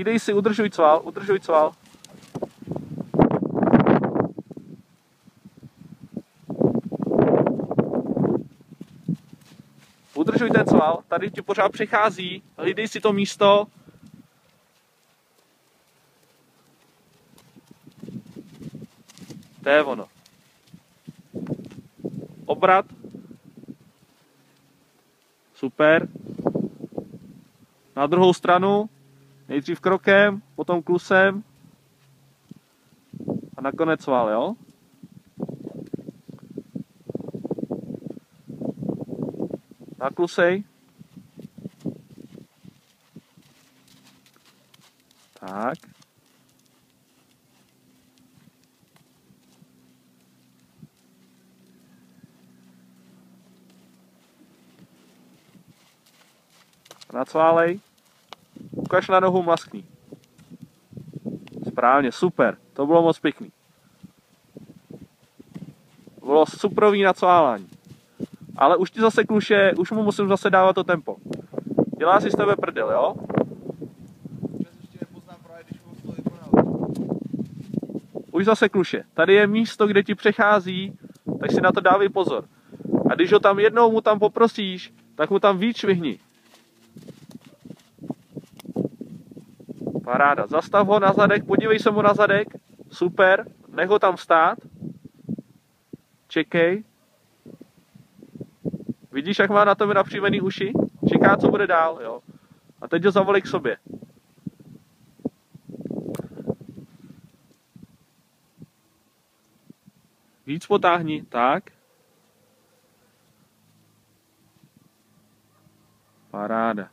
Hlídej si, udržuj cval, udržuj cval. Udržuj ten cval, tady ti pořád přechází, hlídej si to místo. To je ono. Obrat. Super. Na druhou stranu. Nejdřív krokem, potom klusem. A nakonec cval, jo? Naklusej. Tak. Nacválej. Ukaž na nohu, mlaskni. Správně, super. To bylo moc pěkný. Bylo superový nacválání. Ale už ti zase kluše, už mu musím zase dávat to tempo. Dělá si z tebe prdel, jo? Už zase kluše. Tady je místo, kde ti přechází, tak si na to dávej pozor. A když ho tam jednou mu tam poprosíš, tak mu tam víc švihni. Paráda. Zastav ho na zadek, podívej se mu na zadek. Super. Nech ho tam stát. Čekej. Vidíš, jak má na tebe napřímený uši? Čeká, co bude dál, jo. A teď ho zavolej k sobě. Víc potáhni, tak. Paráda.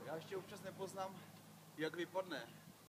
Já ještě občas nepoznám, jak vypadne.